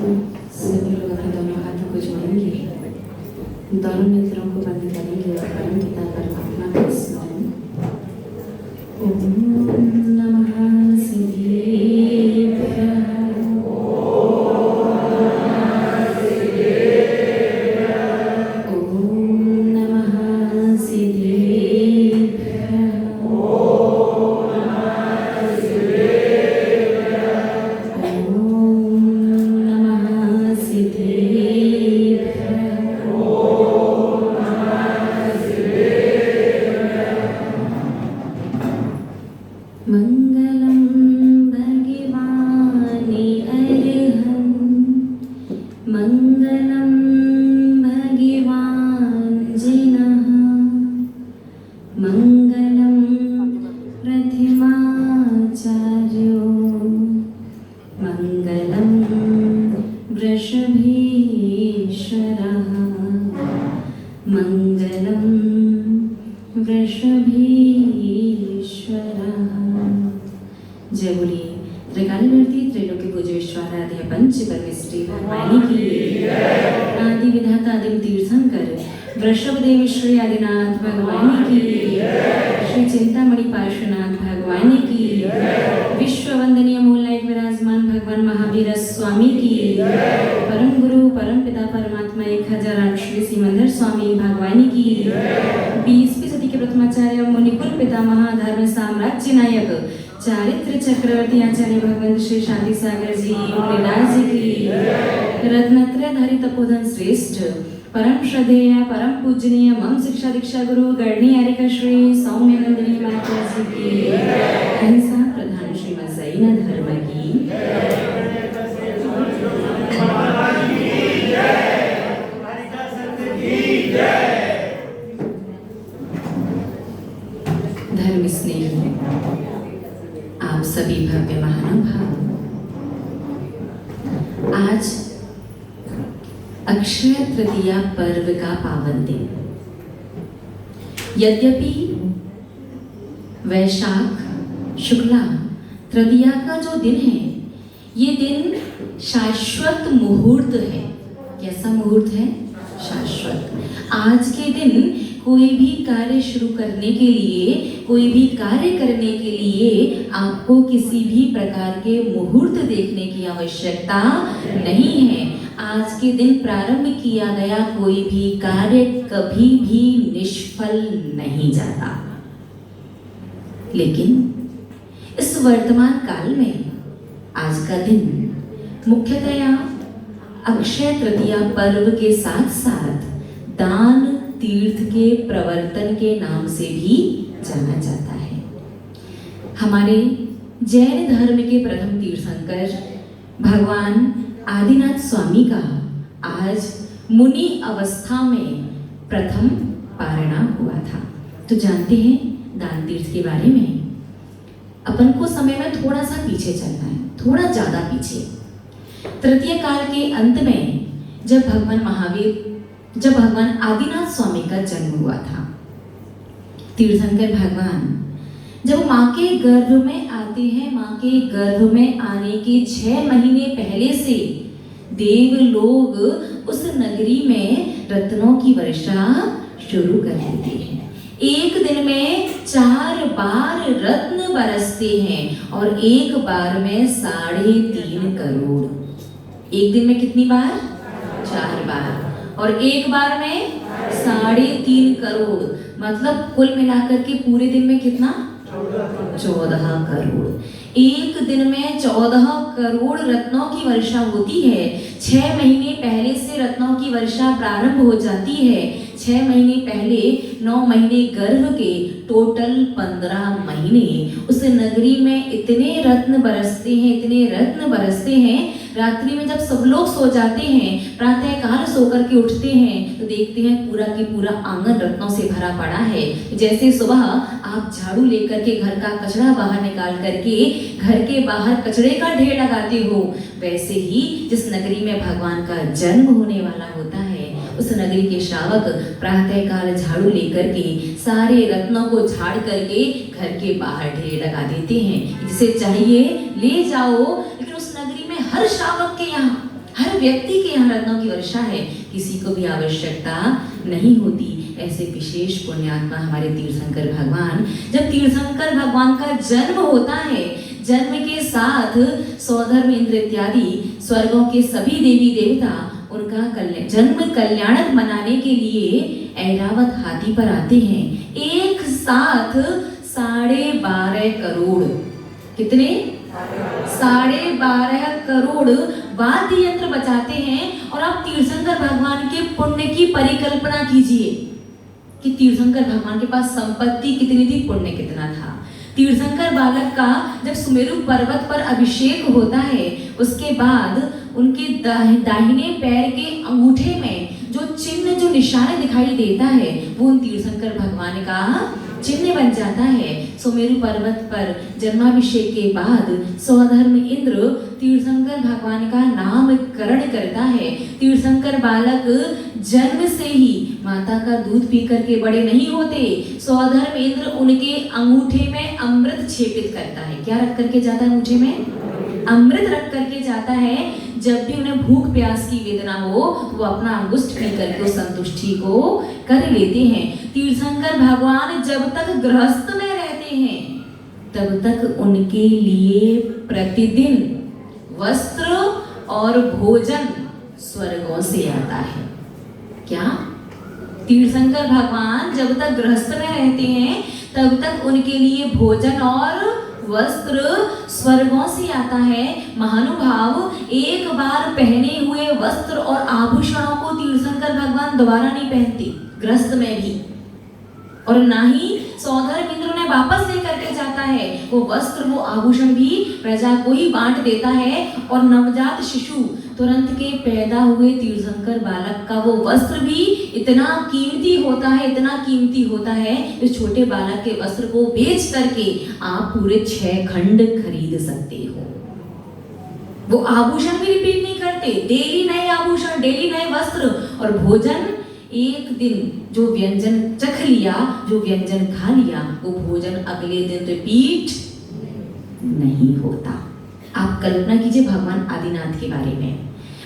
सभी लोग अपने दोनों हाथों को जोड़ेंगे, दोनों नेत्रों को बंद करेंगे और परमपिता परमात्मा का स्मरण। ओम नमः शिवाय। मंगलम भगवाने अरहं, मंगलम भगवान जिनः, मंगलम प्रथिमाचार्यो, मंगलम वृषभीश्वरः, मंगलम वृषभीश्वरः। जय बोलिए त्रिकालवर्ती त्रैलोक्य पूज्य विश्वाराध्य पंच परमेष्ठी भगवानी की आदि विधाता आदिम तीर्थंकर वृषभ देव श्री आदिनाथ भगवानी की, श्री चिंतामणि पार्श्वनाथ भगवानी की, विश्व वंदनीय मूल नायक विराजमान भगवान महावीर स्वामी की, परम गुरु परम पिता परमात्मा 1008 श्री सिमंदर स्वामी भगवानी की, 20वीं सदी के प्रथमाचार्य मुनिकुल पितामह धर्म साम्राज्य नायक चारित्र चक्रवर्ती आचार्य भगवंत श्री शांति सागर जी मुनिराज जी की, रत्नत्रय धारी तपोधन श्रेष्ठ परम श्रद्धेय परम पूजनीय मम शिक्षा दीक्षा गुरु गढ़नी आर्यका श्री सौम्य नंदिनी माता जी की, अहिंसा प्रधान श्रीमद जैन धर्म की, धर्म स्नेही आप सभी भव्य महानुभाव, आज अक्षय तृतीया पर्व का पावन दिन। यद्यपि वैशाख शुक्ला तृतीया का जो दिन है, ये दिन शाश्वत मुहूर्त है। कैसा मुहूर्त है? शाश्वत। आज के दिन कोई भी कार्य शुरू करने के लिए, कोई भी कार्य करने के लिए आपको किसी भी प्रकार के मुहूर्त देखने की आवश्यकता नहीं है। आज के दिन प्रारंभ किया गया कोई भी कार्य कभी भी निष्फल नहीं जाता। लेकिन इस वर्तमान काल में आज का दिन मुख्यतया अक्षय तृतीया पर्व के साथ साथ दान तीर्थ के प्रवर्तन के नाम से भी जाना जाता है। हमारे जैन धर्म के प्रथम तीर्थंकर भगवान आदिनाथ स्वामी का आज मुनि अवस्था में प्रथम पारणा हुआ था। तो जानते हैं दान तीर्थ के बारे में। अपन को समय में थोड़ा सा पीछे चलना है, थोड़ा ज्यादा पीछे। तृतीय काल के अंत में जब भगवान आदिनाथ स्वामी का जन्म हुआ था, तीर्थंकर भगवान जब माँ के गर्भ में आते हैं, माँ के गर्भ में आने के 6 महीने पहले से देव लोग उस नगरी में रत्नों की वर्षा शुरू कर देते हैं। एक दिन में 4 बार रत्न बरसते हैं और एक बार में 3.5 करोड़। एक दिन में कितनी बार? 4 बार। और एक बार में 3.5 करोड़, मतलब कुल मिलाकर के पूरे दिन में कितना? 14 करोड़। एक दिन में 14 करोड़ रत्नों की वर्षा होती है। 6 महीने पहले से रत्नों की वर्षा प्रारंभ हो जाती है। 6 महीने पहले 9 महीने गर्भ के, टोटल 15 महीने उस नगरी में इतने रत्न बरसते हैं। रात्रि में जब सब लोग सो जाते हैं, प्रातः काल सो करके उठते हैं तो देखते हैं पूरा की पूरा आंगन रत्नों से भरा पड़ा है। जैसे सुबह आप झाड़ू लेकर के घर का कचरा बाहर निकाल करके घर के बाहर कचरे का ढेर लगाते हो, वैसे ही जिस नगरी में भगवान का जन्म होने वाला होता है, उस नगरी के श्रावक प्रातः काल झाड़ू लेकर के सारे रत्नों को झाड़ करके घर के बाहर ढेर लगा देते हैं। जिसे चाहिए ले जाओ। लेकिन उस नगरी में हर श्रावक के यहाँ, हर व्यक्ति के यहाँ रत्नों की वर्षा है, किसी को भी आवश्यकता नहीं होती। ऐसे विशेष पुण्यात्मा हमारे तीर्थंकर भगवान। जब तीर्थंकर भगवान का जन्म होता है, जन्म के साथ सौधर्म इंद्र इत्यादि स्वर्गों के सभी देवी देवता उनका जन्म कल्याणक मनाने के लिए ऐरावत हाथी पर आते हैं। एक साथ 12.5 करोड़, कितने 12.5 करोड़ वाद्य यंत्र बजाते हैं। और आप तीर्थंकर भगवान के पुण्य की परिकल्पना कीजिए कि तीर्थंकर भगवान के पास संपत्ति कितनी थी, पुण्य कितना था। तीर्थंकर बालक का जब सुमेरु पर्वत पर अभिषेक होता है, उसके बाद उनके दाहिने पैर के अंगूठे में जो चिन्ह, जो निशान दिखाई देता है, वो उन तीर्थंकर भगवान का चिन्ह बन जाता है। सुमेरु पर्वत पर जन्माभिषेक के बाद सौधर्म इंद्र तीर्थंकर भगवान का नामकरण करता है। तीर्थंकर बालक जन्म से ही माता का दूध पी करके बड़े नहीं होते। सौधर्म इंद्र उनके अंगूठे में अमृत छेपित करता है। क्या रख करके जाता है अंगूठे में? अमृत रख करके जाता है। जब भी उन्हें भूख प्यास की वेदना हो, वो अपना अंगुष्ठ पी करके उस संतुष्टि को कर लेते हैं। तीर्थंकर भगवान जब तक गृहस्थ में रहते हैं, तब तक उनके लिए प्रतिदिन वस्त्र और भोजन स्वर्गों से आता है। क्या? तीर्थंकर भगवान जब तक गृहस्थ में रहते हैं, तब तक उनके लिए भोजन और वस्त्र स्वर्गों से आता है। महानुभाव, एक बार पहने हुए वस्त्र और आभूषणों को तीर्थंकर भगवान दोबारा नहीं पहनते, ग्रस्त में भी, और ना ही सौधर्म इंद्र ने वापस लेकर के जाता है। वो वस्त्र, वो आभूषण भी प्रजा को ही बांट देता है। और नवजात शिशु, तुरंत के पैदा हुए तीर्थंकर बालक का वो वस्त्र भी इतना कीमती होता है, इतना कीमती होता है, इस छोटे बालक के वस्त्र को बेच करके आप पूरे 6 खंड खरीद सकते हो। वो आभूषण भी रिपीट नहीं करते, डेली नए आभूषण, डेली नए वस्त्र। और भोजन, एक दिन जो व्यंजन चख लिया, जो व्यंजन खा लिया, वो भोजन अगले दिन रिपीट नहीं होता। आप कल्पना कीजिए भगवान आदिनाथ के बारे में।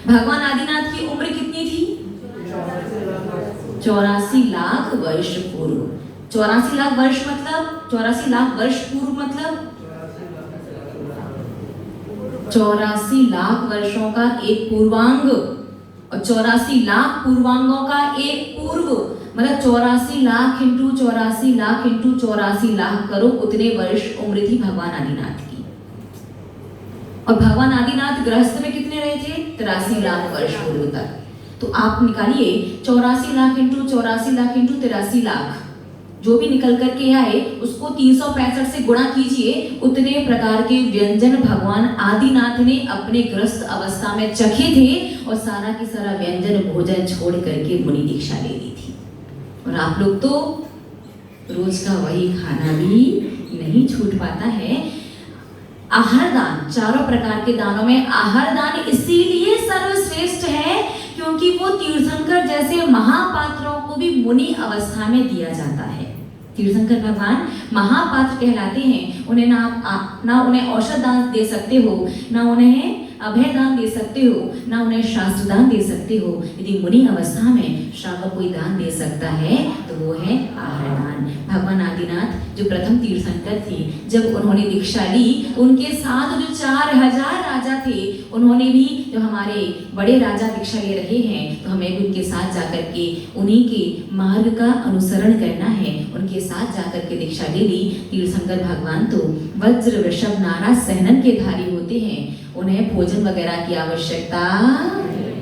भगवान आदिनाथ की उम्र कितनी थी? 84 लाख वर्ष पूर्व। 84 लाख वर्ष मतलब 84 लाख वर्ष पूर्व मतलब 84 लाख वर्षों का एक पूर्वांग और 84 लाख पूर्वांगों का एक पूर्व, मतलब 84 लाख इंटू 84 लाख इंटू 84 लाख करो, उतने वर्ष उम्र थी भगवान आदिनाथ की। और भगवान आदिनाथ गृहस्थ में कितने रहे थे? 83 लाख वर्ष पूर्व तक। तो आप निकालिए 84 लाख इंटू 84 लाख इंटू 83 लाख, जो भी निकल करके आए उसको 365 से गुणा कीजिए। उतने प्रकार के व्यंजन भगवान आदिनाथ ने अपने ग्रस्त अवस्था में चखे थे और सारा की सारा व्यंजन भोजन छोड़ करके मुनि दीक्षा ले ली थी। और आप लोग तो रोज का वही खाना भी नहीं छूट पाता है। आहार दान, चारों प्रकार के दानों में आहार दान इसीलिए सर्वश्रेष्ठ है क्योंकि वो तीर्थंकर जैसे महापात्रों को भी मुनि अवस्था में दिया जाता है। तीर्थंकर भगवान महापात्र कहलाते हैं। उन्हें ना उन्हें औषध दान दे सकते हो, ना उन्हें अभय दान दे सकते हो, ना उन्हें शास्त्र दान दे सकते हो। यदि मुनि अवस्था में श्रावक कोई दान दे सकता है तो वो है आहार दान। भगवान आदिनाथ जो प्रथम तीर्थंकर थे, जब उन्होंने दीक्षा ली, उनके साथ जो 4000 राजा थे, उन्होंने भी, जो हमारे बड़े राजा दीक्षा ले रहे हैं, तो हमें भी उनके साथ जाकर के उन्हीं के मार्ग का अनुसरण करना है। उनके साथ जाकर के दीक्षा ले ली। तीर्थंकर भगवान तो वज्र वृषभ नाराज सहनन के धारी होते हैं, उन्हें भोजन वगैरह की आवश्यकता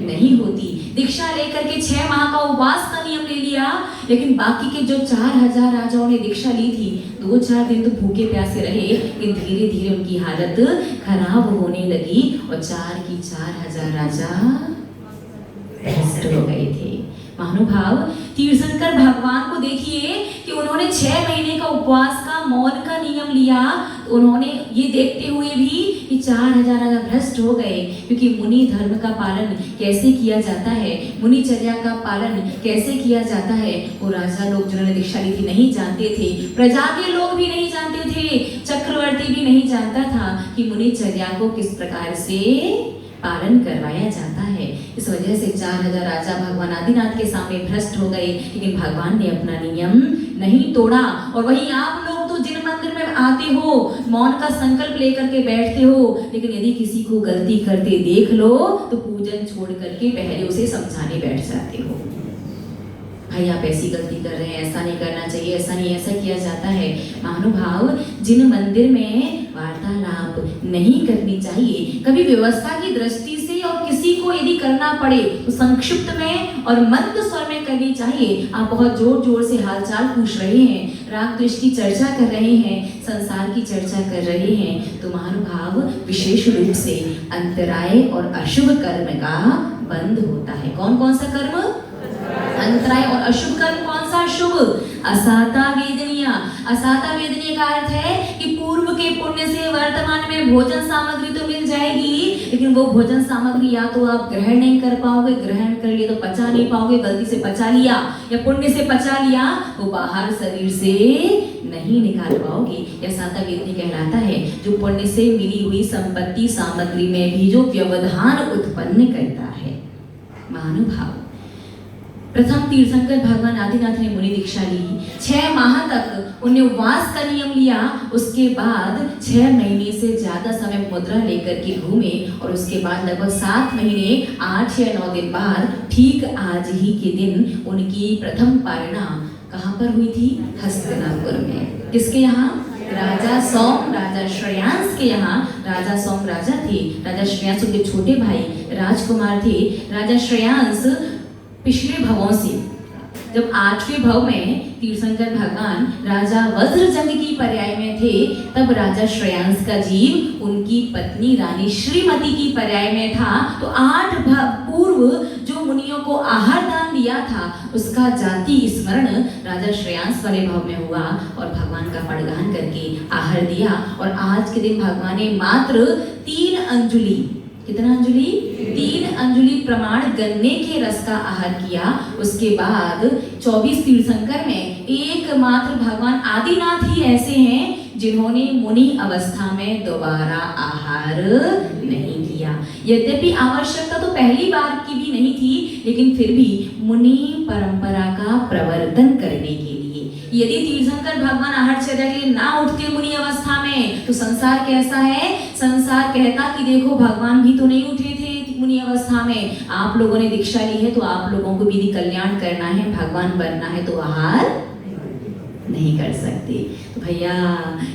नहीं होती। दीक्षा लेकर के 6 माह का उपवास का नियम ले लिया, लेकिन बाकी के जो 4000 राजाओं ने दीक्षा ली थी, 2-4 दिन तो भूखे प्यासे रहे, लेकिन धीरे धीरे उनकी हालत खराब होने लगी और 4000 राजा भ्रष्ट हो गए थे। महानुभाव, तीर्थंकर भगवान को देखिए कि उन्होंने 6 महीने का उपवास का, मौन का नियम लिया। तो उन्होंने ये देखते हुए भी कि 4000 राजा भ्रष्ट हो गए, क्योंकि मुनि धर्म का पालन कैसे किया जाता है, मुनिचर्या का पालन कैसे किया जाता है, वो राजा लोग जिन्होंने दीक्षा ली थी नहीं जानते थे। प्रजा के लोग भी नहीं जानते थे, चक्रवर्ती भी नहीं जानता था कि मुनिचर्या को किस प्रकार से पालन करवाया जाता है। इस वजह से 4000 राजा भगवान आदिनाथ के सामने भ्रष्ट हो गए, लेकिन भगवान ने अपना नियम नहीं तोड़ा। और वहीं आप लोग तो जिन मंदिर में आते हो, मौन का संकल्प लेकर के बैठते हो, लेकिन यदि किसी को गलती करते देख लो तो पूजन छोड़ करके पहले उसे समझाने बैठ जाते हो, भाई आप ऐसी गलती कर रहे हैं, ऐसा नहीं करना चाहिए, ऐसा नहीं, ऐसा किया जाता है। महानुभाव, जिन मंदिर में वार्तालाप नहीं करनी चाहिए, कभी व्यवस्था की दृष्टि से और किसी को यदि करना पड़े तो संक्षिप्त में और मंद स्वर में करनी चाहिए। आप बहुत जोर जोर से हालचाल पूछ रहे हैं, राग द्वेष की चर्चा कर रहे हैं, संसार की चर्चा कर रहे हैं, तो महानुभाव विशेष रूप से अंतराय और अशुभ कर्म का बंद होता है। कौन कौन सा कर्म? अंतराय और अशुभ कर्म। कौन सा शुभ? असाता वेदनीय। असाता वेदनीय का अर्थ है कि पूर्व के पुण्य से वर्तमान में भोजन सामग्री तो मिल जाएगी, लेकिन वो भोजन सामग्री या तो आप ग्रहण नहीं कर पाओगे, ग्रहण कर लिए तो पचा नहीं पाओगे, गलती से पचा लिया या पुण्य से पचा लिया, वो बाहर शरीर से नहीं निकाल पाओगे। यह साता वेदनीय कहलाता है, जो पुण्य से मिली हुई संपत्ति सामग्री में भी जो व्यवधान उत्पन्न करता है। महानुभाव, प्रथम तीर्थंकर भगवान आदिनाथ ने मुनि दीक्षा ली, 6 माह तक उन्हें उपवास का नियम लिया। उसके बाद 6 महीने से ज्यादा समय मुद्रा लेकर के घूमे, और उसके बाद लगभग 7 महीने 8 या 9 दिन बाद ठीक आज ही के दिन उनकी प्रथम पारणा कहाँ पर हुई थी? हस्तिनापुर में। किसके यहाँ? राजा सौम, राजा श्रेयांस के यहाँ। राजा सौम राजा थे, राजा श्रेयांस उनके छोटे भाई राजकुमार थे। राजा श्रेयांस पिछले भवों से, जब 8वें भव में तीर्थंकर भगवान राजा वज्रजंग की पर्याय में थे, तब राजा श्रेयांस का जीव उनकी पत्नी रानी श्रीमती की पर्याय में था। तो 8 भव पूर्व जो मुनियों को आहार दान दिया था, उसका जाति स्मरण राजा श्रेयांस वाले भव में हुआ, और भगवान का पड़गान करके आहार दिया। और आज के दिन भगवान ने मात्र 3 अंजुलि, कितना अंजुलि? 3 अंजुलि प्रमाण गन्ने के रस का आहार किया। उसके बाद 24 तीर्थंकर में एकमात्र भगवान आदिनाथ ही ऐसे हैं जिन्होंने मुनि अवस्था में दोबारा आहार नहीं किया। यद्यपि आवश्यकता तो पहली बार की भी नहीं थी, लेकिन फिर भी मुनि परंपरा का प्रवर्तन करने के लिए, यदि तीर्थंकर भगवान आहारचर्या के लिए ना उठते मुनि अवस्था में, तो संसार कैसा है? संसार कहता कि देखो भगवान भी तो नहीं उठे थे मुनि अवस्था में, आप लोगों ने दीक्षा ली है तो आप लोगों को भी कल्याण करना है, भगवान बनना है, तो आहार नहीं कर सकते। तो भैया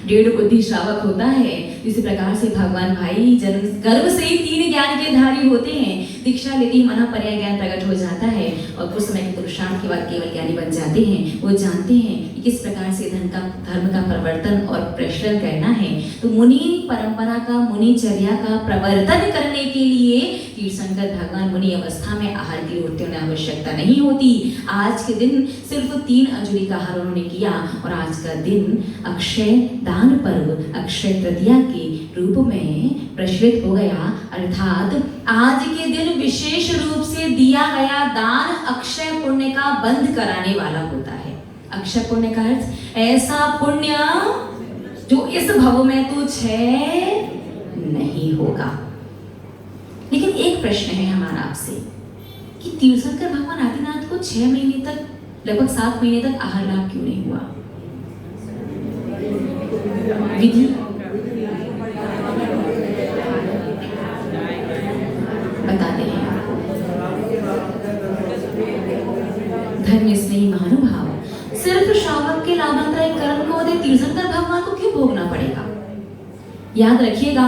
1.5 बुद्धि श्रावक होता है। इसी प्रकार से भगवान भाई जन्म गर्भ से ही 3 ज्ञान के धारी होते हैं। दीक्षा लेते ही मना पर्याय ज्ञान प्रकट हो जाता है, और कुछ समय के पुरुषार्थ के बाद केवल ज्ञानी बन जाते हैं। वो जानते हैं कि किस प्रकार से धर्म का परिवर्तन और प्रचलन करना है। तो मुनि परंपरा का, मुनिचर्या का प्रवर्तन करने के लिए तीर्थंकर भगवान मुनि अवस्था में आहार के लिए उठते होने आवश्यकता नहीं होती। आज के दिन सिर्फ 3 अंजुलि का आहार उन्होंने किया, और आज का दिन अक्षय दान पर्व, अक्षय तृतीया के रूप में प्रचलित हो गया। अर्थात आज के दिन विशेष रूप से दिया गया दान अक्षय पुण्य का बंध कराने वाला होता है। अक्षय पुण्य का अर्थ ऐसा पुण्य जो इस भव में तो क्षय नहीं होगा। लेकिन एक प्रश्न है हमारा आपसे कि तीर्थंकर भगवान आदिनाथ को 6 महीने तक, लगभग 7 महीने तक आहार लाभ क्यों नहीं हुआ? विधि बताते हैं आपको। धर्म स्नेही महानुभाव, सिर्फ श्रावक के लाभांतराय कर्म को तीर्थंकर भगवान को क्यों भोगना पड़ेगा? याद रखिएगा,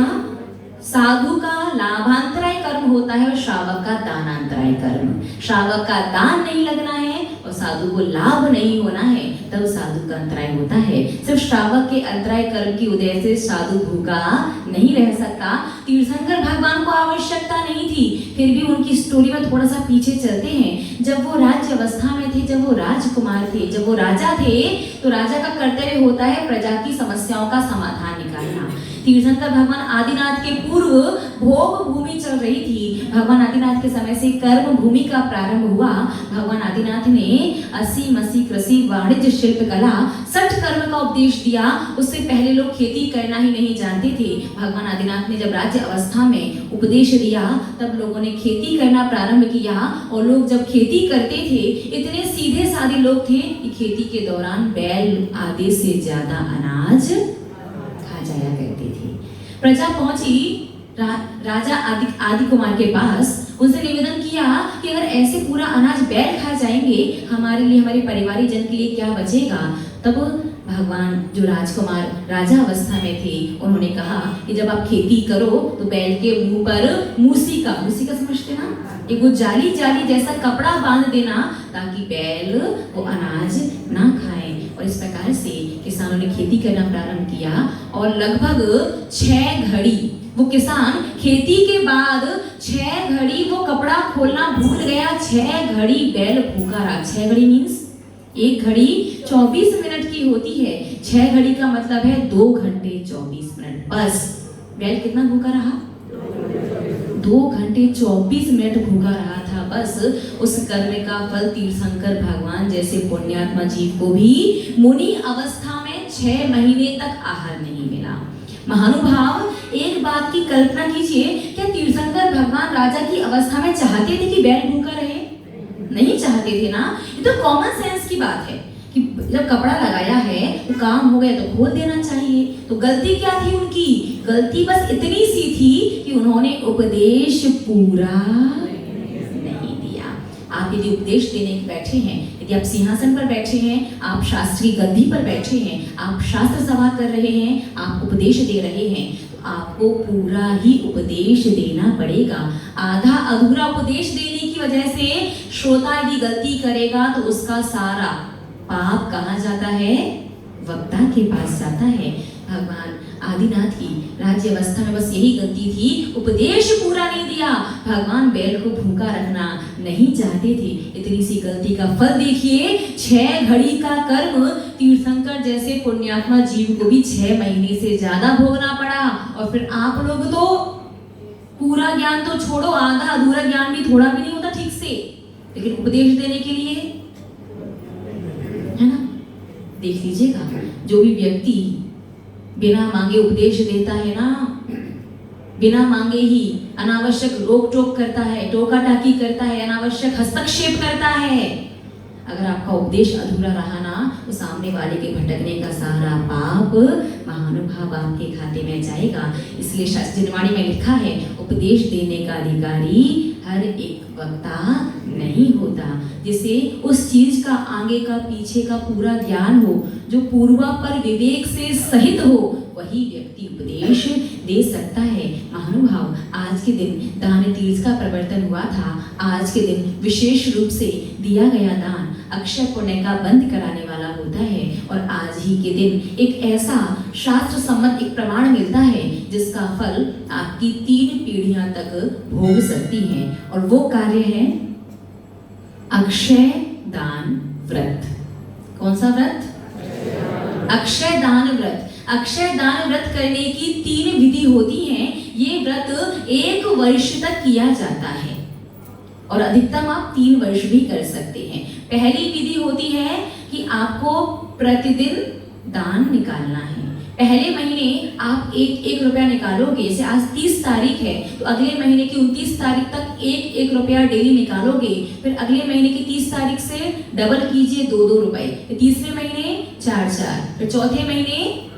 साधु का लाभांतराय कर्म होता है और श्रावक का दानांतराय कर्म। श्रावक का दान नहीं लगना है और साधु को लाभ नहीं होना है, तब साधु का अंतराय होता है। सिर्फ श्रावक के अंतराय कर्म की उदय से साधु भूखा नहीं रह सकता। तीर्थंकर भगवान को आवश्यकता नहीं थी, फिर भी उनकी स्टोरी में थोड़ा सा पीछे चलते हैं। जब वो राज्य अवस्था में थे, जब वो राजकुमार थे, जब वो राजा थे, तो राजा का कर्तव्य होता है प्रजा की समस्याओं का समाधान निकालना। तीर्थंकर भगवान आदिनाथ के पूर्व भोग भूमि चल रही थी। भगवान आदिनाथ के समय से कर्म भूमि का प्रारंभ हुआ। भगवान आदिनाथ ने 80 मसी कृषि वाणिज्य शिल्प कला 60 कर्म का उपदेश दिया। उससे पहले लोग खेती करना ही नहीं जानते थे। भगवान आदिनाथ ने जब राज्य अवस्था में उपदेश दिया तब लोगों ने खेती करना प्रारंभ किया। और लोग जब खेती करते थे इतने सीधे साधे लोग थे कि खेती के दौरान बैल आधे से ज्यादा अनाज खा जाया करते थे। प्रजा पहुंची राजा आदि कुमार के पास, उनसे निवेदन किया कि अगर ऐसे पूरा अनाज बैल खा जाएंगे हमारे लिए, हमारे परिवारी जन के लिए क्या बचेगा। तब भगवान जो राजकुमार राजा अवस्था में थे उन्होंने कहा कि जब आप खेती करो तो बैल के मुंह पर मूसी का समझते ना, एक वो जाली जैसा कपड़ा बांध देना ताकि बैल वो अनाज ना खाए। और इस प्रकार से किसानों ने खेती करना प्रारंभ किया। और लगभग 6 घड़ी वो किसान खेती के बाद 6 घड़ी वो कपड़ा खोलना भूल गया। 6 घड़ी बैल भूखा रहा। 6 घड़ी मीन्स 1 घड़ी 24 मिनट की होती है। 6 घड़ी का मतलब है 2 घंटे 24 मिनट। बस बैल कितना भूखा रहा? 2 घंटे 24 मिनट भूखा रहा था। बस उस कर्म का फल तीर्थंकर भगवान जैसे पुण्यात्मा जीव को भी मुनि अवस्था में 6 महीने तक आहार नहीं मिला। महानुभाव, एक बात की कल्पना कीजिए, क्या तीर्थंकर भगवान राजा की अवस्था में चाहते थे कि बैल भूखा रहे? नहीं चाहते थे ना। ये तो कॉमन सेंस की बात है कि जब कपड़ा लगाया है तो काम हो गया तो खोल देना चाहिए। तो गलती क्या थी उनकी? गलती बस इतनी सी थी कि उन्होंने उपदेश पूरा नहीं दिया। आप यदि उपदेश देने के बैठे हैं, यदि आप सिंहासन पर बैठे हैं, आप शास्त्री गद्दी पर बैठे हैं, आप शास्त्र सभा कर रहे हैं, आप उपदेश दे रहे हैं, तो आपको पूरा ही उपदेश देना पड़ेगा। आधा अधूरा उपदेश देने की वजह से श्रोता यदि गलती करेगा तो उसका सारा पाप कहाँ जाता है? वक्ता के पास जाता है। भगवान आदिनाथ की राज्य अवस्था में बस यही गलती थी, उपदेश पूरा नहीं दिया। भगवान बैल को भूखा रखना नहीं चाहते थे। इतनी सी गलती का फल देखिए, 6 घड़ी का कर्म तीर्थंकर जैसे पुण्यात्मा जीव को भी 6 महीने से ज्यादा भोगना पड़ा। और फिर आप लोग तो पूरा ज्ञान तो छोड़ो, आधा अधूरा ज्ञान भी थोड़ा भी नहीं होता ठीक से, लेकिन उपदेश देने के लिए, है ना? देख लीजिएगा, जो भी व्यक्ति बिना मांगे उपदेश देता है ना, बिना मांगे ही अनावश्यक रोक टोक करता है, टोका टाकी करता है, अनावश्यक हस्तक्षेप करता है, अगर आपका उपदेश अधूरा रहा ना तो सामने वाले के भटकने का सारा पाप महानुभाव आपके खाते में जाएगा। इसलिए शास्त्र जिनवाणी में लिखा है, उपदेश देने का अधिकारी हर एक वक्ता नहीं होता। जिसे उस चीज का आगे का पीछे का पूरा ज्ञान हो, जो पूर्वापर विवेक से सहित हो, वही व्यक्ति उपदेश दे सकता है। महानुभाव, आज के दिन दान तीर्थ का प्रवर्तन हुआ था। आज के दिन विशेष रूप से दिया गया दान अक्षय पुण्य का बंद कराने वाला होता है। और आज ही के दिन एक ऐसा शास्त्र सम्मत एक प्रमाण मिलता है जिसका फल आपकी 3 पीढ़ियां तक भोग सकती है। और वो कार्य है अक्षय दान व्रत। कौन सा व्रत? अक्षय दान व्रत। अक्षय दान व्रत करने की 3 विधि होती हैं। ये व्रत 1 वर्ष तक किया जाता है और अधिकतम आप 3 वर्ष भी कर सकते हैं। पहली विधि होती है कि आपको प्रतिदिन दान निकालना है। पहले महीने आप 1-1 रुपया निकालोगे। जैसे आज 30 तारीख है तो अगले महीने की 29 तारीख तक 1-1 रुपया डेली निकालोगे। फिर अगले महीने की 30 तारीख से डबल कीजिए 2-2 रुपए। फिर तीसरे महीने 4-4, फिर चौथे महीने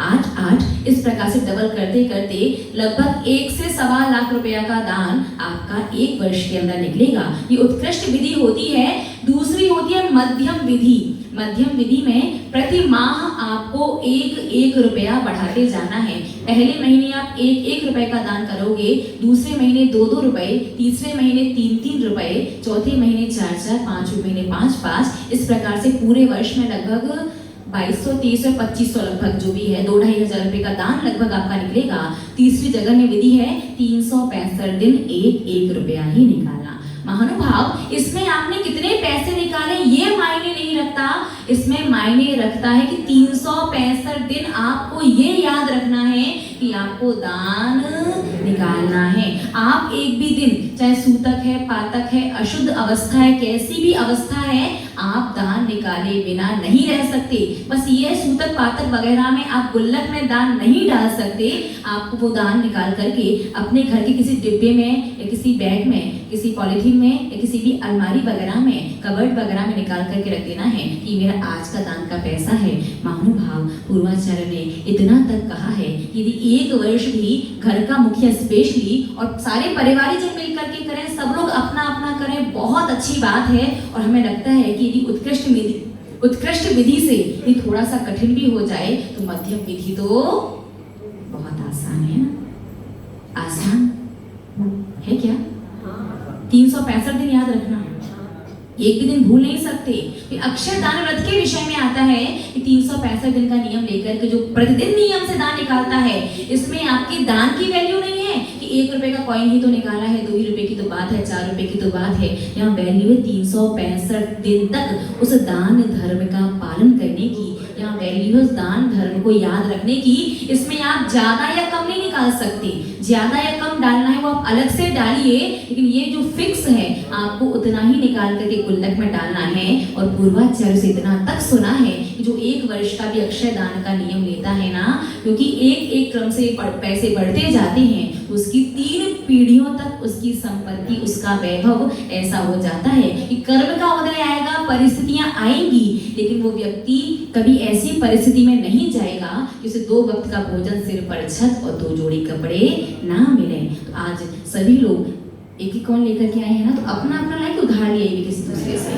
8-8। इस प्रकार से डबल करते करते लगभग 1 से 1.25 लाख रुपया का दान आपका 1 वर्ष के अंदर निकलेगा। ये उत्कृष्ट विधि होती है। दूसरी होती है मध्यम विधि। मध्यम विधि में प्रति माह आपको 1-1 रुपया बढ़ाते जाना है। पहले महीने आप 1-1 रुपए का दान करोगे, दूसरे महीने 2-2 रुपए, तीसरे महीने 3-3 रुपए, चौथे महीने 4-4, 5वें महीने 5-5। इस प्रकार से पूरे वर्ष में लगभग 2200, 2300, 2500 लगभग जो भी है 2-2.5 हजार रुपए का दान लगभग आपका निकलेगा। तीसरी जगह में विधि है 365 दिन 1-1 रुपया ही निकालना। महानुभाव, इसमें आपने कितने पैसे निकाले ये मायने नहीं रखता, इसमें मायने रखता है कि 365 दिन आपको ये याद रखना है कि आपको दान निकालना है। आप एक भी दिन, चाहे सूतक है, पातक है, अशुद्ध अवस्था है, कैसी भी अवस्था है, आप दान निकाले बिना नहीं रह सकते। बस ये सूतक पातक वगैरह में आप गुल्लक में दान नहीं डाल सकते, आपको वो दान निकाल करके अपने घर के किसी डिब्बे में या किसी बैग में, किसी पॉलिथीन में या किसी भी अलमारी वगैरह में, कबर्ड वगैरह में निकाल करके रख देना है कि मेरा आज का दान का पैसा है। महानुभाव, पूर्वाचार्य ने इतना तक कहा है, यदि एक वर्ष भी घर का मुखिया स्पेशली और सारे परिवारी जन मिल करके करें, सब लोग अपना अपना करें, बहुत अच्छी बात है। और हमें लगता है कि यदि उत्कृष्ट विधि से ये थोड़ा सा कठिन भी हो जाए तो मध्यम विधि तो बहुत आसान है ना। आसान है क्या? 365 दिन याद रखना, एक भी दिन भूल नहीं सकते। अक्षय दान व्रत के विषय में आता है कि 365 दिन का नियम लेकर के जो प्रतिदिन नियम से दान निकालता है, इसमें आपके दान की वैल्यू नहीं है कि 1 रुपए का कॉइन ही तो निकाला है, 2 रुपए की तो बात है, 4 रुपए की तो बात है। यहाँ वैल्यू है 365 दिन तक उस दान धर्म का पालन करने की। यहाँ वैल्यू है उस दान धर्म को याद रखने की। इसमें आप ज्यादा या कम नहीं निकाल सकते, ज्यादा या कम डालना है वो आप अलग से डालिए, लेकिन ये जो फिक्स है आपको उतना ही निकाल करके गुल्लक में डालना है। और पूर्वाचार्य से इतना तक सुना है कि जो 1 वर्ष का भी अक्षय दान का नियम लेता है ना, क्योंकि एक एक क्रम से पैसे बढ़ते जाते हैं, उसकी 3 पीढ़ियों तक उसकी संपत्ति, उसका वैभव ऐसा हो जाता है कि कर्म का उदय आएगा, परिस्थितियां आएंगी, लेकिन वो व्यक्ति कभी ऐसी परिस्थिति में नहीं जाएगा कि उसे 2 वक्त का भोजन, सिर पर छत और 2 जोड़ी कपड़े ना मिले। तो आज सभी लोग एक ही कौन लेकर के आए हैं ना, तो अपना अपना लाइक उधार लिए भी किसी दूसरे से,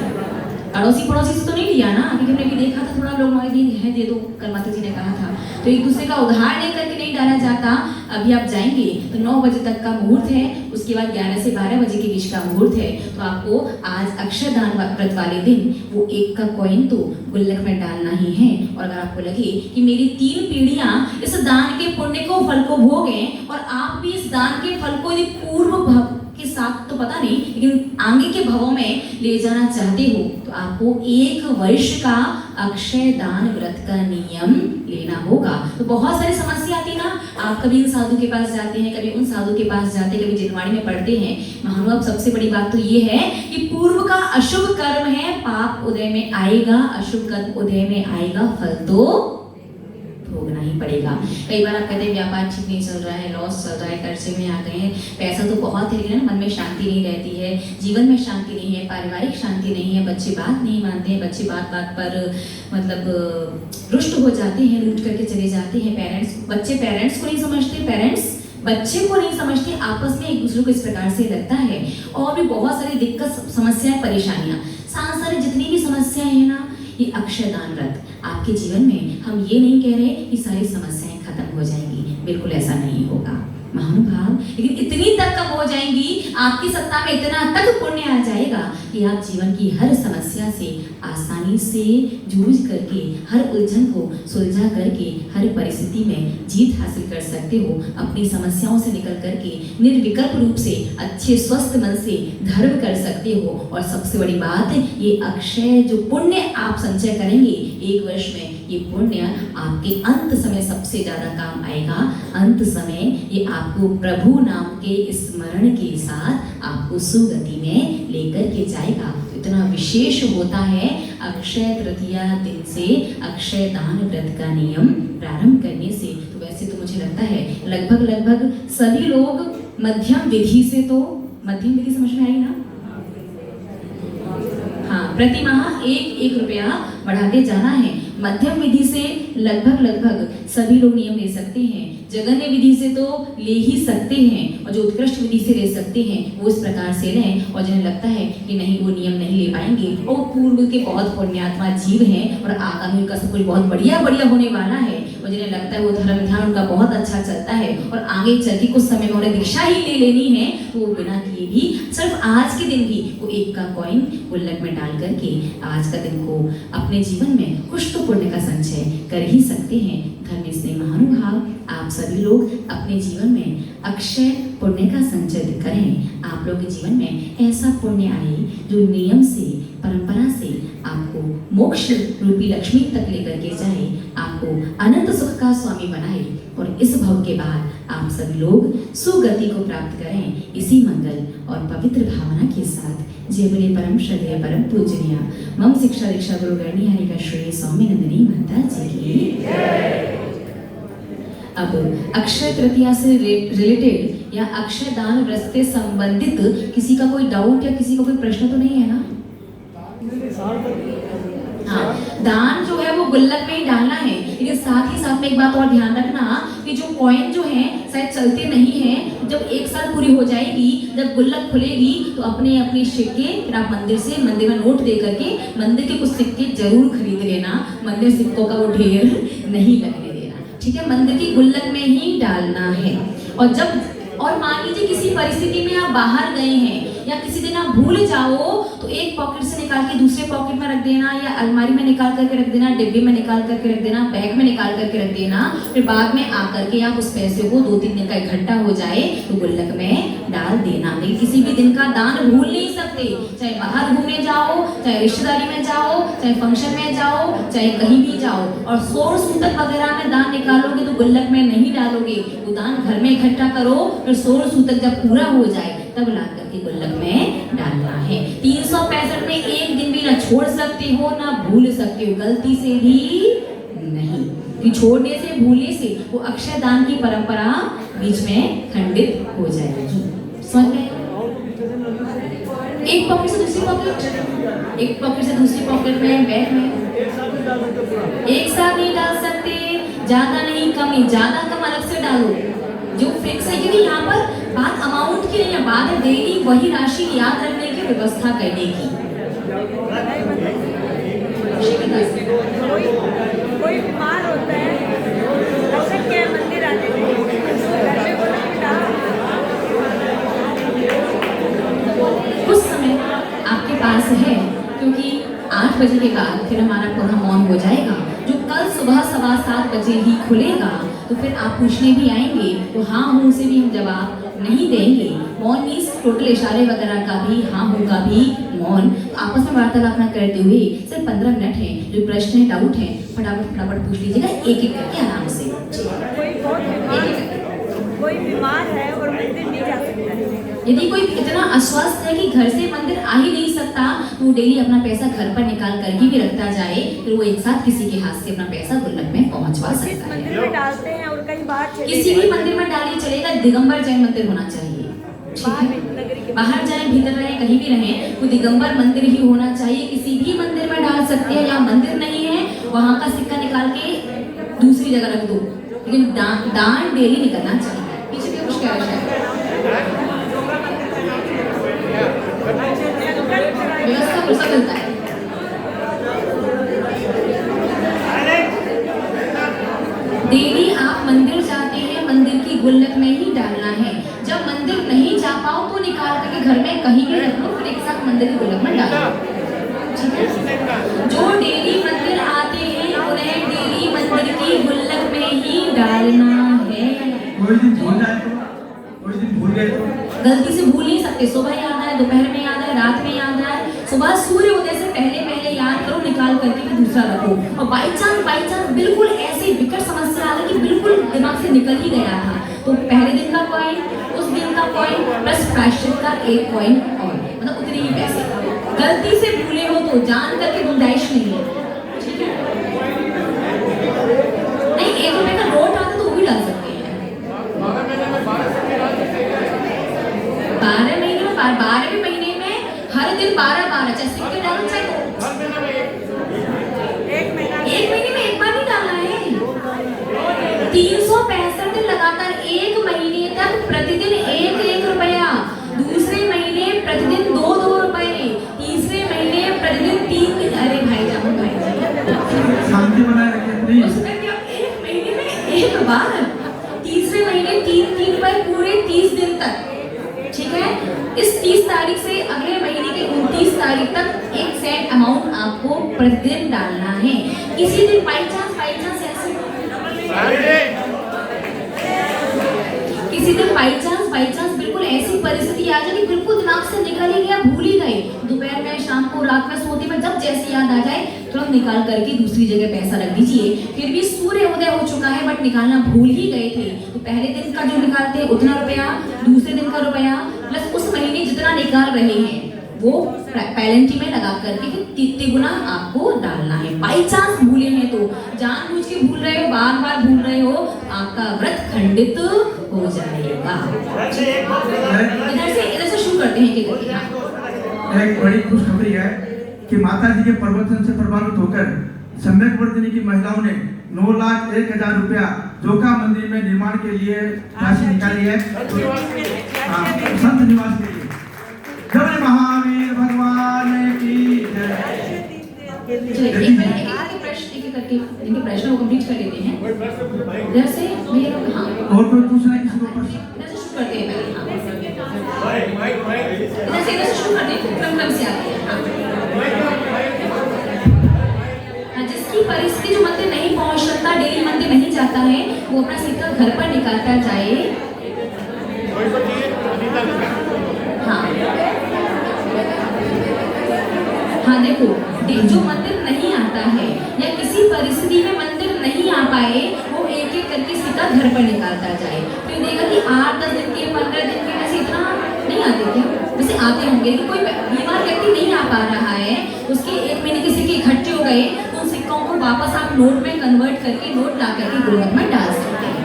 अड़ोसी पड़ोसी से तो नहीं लिया ना। अभी हमने भी देखा था, थोड़ा लोग मांगे है दे दो, कल माता जी ने कहा था, तो एक दूसरे का उधार लेकर के नहीं डाला जाता। अभी आप जाएंगे तो 9 बजे तक का मुहूर्त है, उसके बाद 11 से 12 बजे के बीच का मुहूर्त है। तो आपको आज अक्षय दान व्रत वाले दिन वो 1 का कॉइन तो गुल्लक में डालना ही है। और अगर आपको लगे कि मेरी 3 पीढ़ियां इस दान के पुण्य को, फल को भोगें, और आप भी इस दान के फल को यदि पूर्व भव के साथ तो पता नहीं, लेकिन आगे के भवों में ले जाना चाहते हो, तो आपको 1 वर्ष का अक्षय दान व्रत का नियम लेना होगा। तो बहुत सारी समस्या आती है ना, आप कभी इन साधु के पास जाते हैं, कभी उन साधु के पास जाते हैं, कभी जिनवाणी में पढ़ते हैं। महानुभाव, सबसे बड़ी बात तो ये है कि पूर्व का अशुभ कर्म है, पाप उदय में आएगा, अशुभ कर्म उदय में आएगा, फल तो भोगना ही पड़ेगा। कई बार आप कहते हैं व्यापार ठीक नहीं चल रहा है, लॉस चल रहा है, कर्जे में आ गए हैं, पैसा तो बहुत है, लेकिन मन में शांति नहीं रहती है, जीवन में शांति नहीं है, पारिवारिक शांति नहीं है, बच्चे बात नहीं मानते हैं, बच्चे बात बात पर मतलब रुष्ट हो जाते हैं, रूठ करके चले जाते हैं। बच्चे पेरेंट्स को नहीं समझते, पेरेंट्स बच्चे को नहीं समझते, आपस में एक दूसरे को इस प्रकार से लगता है। और भी बहुत सारी दिक्कत, समस्याएं, परेशानियां, सारी जितनी भी समस्याएं हैं ना, ये अक्षय दान व्रत आपके जीवन में, हम ये नहीं कह रहे कि सारी समस्याएं खत्म हो जाएंगी, बिल्कुल ऐसा नहीं होगा महानुभाव, लेकिन इतनी तक कब हो जाएंगी, आपकी सत्ता में इतना तक पुण्य आ जाएगा कि आप जीवन की हर समस्या से आसानी से जूझ करके, हर उलझन को सुलझा करके, हर परिस्थिति में जीत हासिल कर सकते हो। अपनी समस्याओं से निकल करके निर्विकल्प रूप से अच्छे स्वस्थ मन से धर्म कर सकते हो। और सबसे बड़ी बात, ये अक्षय जो पुण्य आप संचय करेंगे 1 वर्ष में, ये पुण्य आपके अंत समय सबसे ज्यादा काम आएगा। अंत समय ये आपको प्रभु नाम के स्मरण के साथ आपको सुगति में लेकर के जाएगा। तो इतना विशेष होता है अक्षय तृतीया दिन से अक्षय दान व्रत का नियम प्रारंभ करने से। तो वैसे तो मुझे लगता है लगभग सभी लोग मध्यम विधि से, तो मध्यम विधि समझ में आई ना? हाँ, प्रति माह 1 रुपया बढ़ाते जाना है। मध्यम विधि से लगभग सभी लोग नियम ले सकते हैं। जगन्य विधि से तो ले ही सकते हैं, और जो उत्कृष्ट विधि से ले सकते हैं वो इस प्रकार से लें। और जिन्हें लगता है कि नहीं वो नियम नहीं ले पाएंगे, और पूर्व के बहुत पुण्यात्मा जीव हैं और आगामी का सब कुछ बहुत बढ़िया होने वाला है, और जिन्हें लगता है वो धर्म ध्यान उनका बहुत अच्छा चलता है और आगे चल के कुछ समय में उन्हें दीक्षा ही ले लेनी है, तो वो बिना किए भी सिर्फ आज के दिन भी वो 1 का कॉइन गुल्लक में डाल करके आज का दिन को अपने जीवन में कुछ तो पुण्य का संचय कर ही सकते हैं। धन्य स्नेह महानुभाव, आप सभी लोग अपने जीवन में अक्षय पुण्य का संचय करें। आप लोग के जीवन में ऐसा पुण्य आए जो नियम से, परंपरा से आपको मोक्ष रूपी लक्ष्मी तक लेकर के जाए, आपको अनंत सुख का स्वामी बनाए और इस भव के बाद आप सभी लोग सुगति को प्राप्त करें। इसी मंगल और पवित्र भावना के साथ जय बोले परम श्रद्धेय परम पूजनीय मम शिक्षा दीक्षा गुरु गणनी हरिका श्री स्वामी नंदिनी माता जी की। अब अक्षय तृतीया से रिलेटेड या अक्षय दान व्रत से संबंधित किसी का कोई डाउट या किसी का कोई प्रश्न तो नहीं है ना? हाँ, दान जो है वो गुल्लक में ही डालना है, लेकिन साथ ही साथ में एक बात और ध्यान रखना कि जो कॉइन जो है शायद चलते नहीं है, जब एक साल पूरी हो जाएगी, जब गुल्लक खुलेगी तो अपने अपने सिक्के फिर आप मंदिर में नोट दे करके मंदिर के कुछ सिक्के जरूर खरीद लेना। मंदिर सिक्कों का वो ढेर नहीं लगने देना, ठीक है? मंदिर की गुल्लक में ही डालना है। और मान लीजिए किसी परिस्थिति में आप बाहर गए हैं या किसी दिन आप भूल जाओ तो एक पॉकेट से निकाल के दूसरे पॉकेट में रख देना, या अलमारी में निकाल करके रख देना, डिब्बे में निकाल करके रख देना, बैग में निकाल करके रख देना। फिर बाद में आकर के आप उस पैसे को 2-3 दिन का इकट्ठा हो जाए तो गुल्लक में डाल देना। लेकिन किसी भी दिन का दान भूल नहीं सकते, चाहे बाहर घूमने जाओ, चाहे रिश्तेदारी में जाओ, चाहे फंक्शन में जाओ, चाहे कहीं भी जाओ, और 100 सूतक वगैरह में दान निकालोगे तो गुल्लक में नहीं डालोगे, वो दान घर में इकट्ठा करो, फिर 100 सूतक जब पूरा हो जाए तब ला करके गुल्लक में डालना है। 365 में एक दिन भी ना छोड़ सकते हो ना भूल सकते हो, गलती से भी नहीं, कि छोड़ने से भूलने से वो अक्षय दान की परंपरा बीच में खंडित हो जाएगी। समझ में? एक पॉकेट से दूसरी पॉकेट, एक पॉकेट से दूसरी पॉकेट में, बैग में एक साथ नहीं डाल सकते, ज्यादा नहीं, कम नहीं, ज्यादा कम अलग से डालो जो फिक्स है, क्योंकि यहाँ पर बात अमाउंट की नहीं है, बात है डेली वही राशि याद रखने की व्यवस्था करने की। कोई बीमार होता है, अच्छा क्या मंदिर आने कुछ समय आपके पास है, क्योंकि 8 बजे के बाद फिर हमारा पूरा मौन हो जाएगा, जो कल सुबह 7:15 बजे ही खुलेगा। तो फिर आप पूछने भी आएंगे तो हाँ हूँ से भी हम जवाब नहीं देंगे। मौन मीन्स टोटल इशारे वगैरह का भी, हाँ हूँ का भी मौन। आपस में वार्तालाप न करते हुए सिर्फ 15 मिनट है, जो प्रश्न है, डाउट है, फटाफट पूछ लीजिएगा, एक एक करके आराम से। कोई बीमार है और मंदिर नहीं जा सकता है, यदि कोई इतना अस्वस्थ है कि घर से मंदिर आ ही नहीं सकता, तो वो डेली अपना पैसा घर पर निकाल करके भी रखता जाए, फिर वो एक साथ किसी के हाथ से अपना पैसा गुल्लक में पहुंचवा सकता है। मंदिर में डालते हैं और कहीं बाहर किसी भी मंदिर में डालिए चलेगा, दिगंबर जैन मंदिर होना चाहिए, बाहर जाए भीतर रहे कहीं भी रहे, वो दिगंबर मंदिर ही होना चाहिए। किसी भी मंदिर में डाल सकते हैं, या मंदिर नहीं है वहां का सिक्का निकाल के दूसरी जगह रख दो, लेकिन दान डेली निकलना चाहिए। पीछे भी कुछ कह रहे हैं, व्यवस्था कुछ मिलता है। डेली आप मंदिर जाते हैं, मंदिर की गुल्लक में ही डालना है। जब मंदिर नहीं जा पाओ तो निकाल करके घर में कहीं भी रख लो, फिर एक साथ मंदिर की गुल्लक में डालो, ठीक है? जो डेली मंदिर आते हैं उन्हें डेली मंदिर की गुल्लक में ही डालना है। कोई दिन भूल जाए तो, कोई दिन भूल गए तो गलती से भूल नहीं सकते, सुबह याद आए, दोपहर में याद आए, रात में याद आए, सुबह सूर्य उदय से पहले याद करो, निकाल करके भी दूसरा रखो। और बाई चांस बिल्कुल ऐसी विकट समस्या आ गई कि बिल्कुल दिमाग से निकल ही गया था, तो पहले दिन का कॉइन, उस दिन का कॉइन प्लस प्रायश्चित का एक कॉइन और, मतलब उतने ही पैसे। गलती से भूले हो तो जान करके गुंजाइश नहीं है, ठीक है? नहीं, 1 रुपए का नोट आता तो वो भी डाल सकते हैं। 12वें महीने में हर दिन 12 चाहे सिक्के डालो, चाहे 1 महीने में एक बार नहीं डालना है। 365 दिन लगातार 1 महीने तक प्रतिदिन 1 रुपया, दूसरे महीने प्रतिदिन 2 रुपए, तीसरे महीने प्रतिदिन 3। अरे भाई शांति बनाए रखें प्लीज। उसमें क्या 1 महीने में 1 बार, तीसरे महीने 3 रुपए पूरे 30 दिन तक, ठीक है? इस 30 तारीख से अगले महीने के 29 तारीख तक एक सेट अमाउंट आपको प्रतिदिन डालना है। किसी दिन बाई चांस ऐसे किसी दिन बाई चांस बिल्कुल ऐसी परिस्थिति आ जाए कि बिल्कुल दिमाग से निकल ही गया, भूल ही गए, दोपहर में, शाम को, रात में सोते में जब जैसे याद आ जाए तुरंत निकाल करके दूसरी जगह पैसा रख दीजिए। फिर भी सूर्य उदय हो चुका है बट निकालना भूल ही गए थे, तो पहले दिन का जो निकालते हैं उतना रुपया, दूसरे दिन का रुपया प्लस उस महीने जितना निकाल रहे हैं वो पेनल्टी में लगा करके फिर तिगुना आपको डालना है। बाई चांस भूले हैं तो, जानबूझ के भूल रहे हो, बार बार भूल रहे हो, आपका व्रत खंडित हो जाएगा। इधर से शुरू करते हैं कि एक बड़ी खुशखबरी है कि माता जी के प्रवचन से प्रभावित होकर सम्यक वर्तनी की महिलाओं ने 9,01,000 रुपया जोका मंदिर में निर्माण के लिए राशि निकाली है, संत निवास के लिए। जय महावीर भगवान की जय। प्रश्न को कंप्लीट कर लेते हैं। इधर से हाँ, और कोई पूछना है किसी को प्रश्न? इधर से शुरू करते हैं पहले। इधर से शुरू करते हैं, क्रम से आते हैं। हाँ, जिसकी परिस्थिति जो मंदिर नहीं पहुंच सकता, डेली मंदिर नहीं जाता है, वो अपना सिक्का घर पर निकालता जाए। हाँ देखो, जो मंदिर नहीं आता है या किसी परिस्थिति में मंदिर नहीं आ पाए, वो एक एक करके सिक्का घर पर निकालता जाए। फिर देखा कि 8-10 दिन के, 15 दिन के, ऐसे इतना नहीं आते क्या? वैसे आते होंगे कि कोई बीमार व्यक्ति नहीं आ पा रहा है, उसके 1 महीने के सिक्के इकट्ठे हो गए, तो उन सिक्कों को वापस आप नोट में कन्वर्ट करके नोट ला करके गुरुमत में डाल सकते हैं।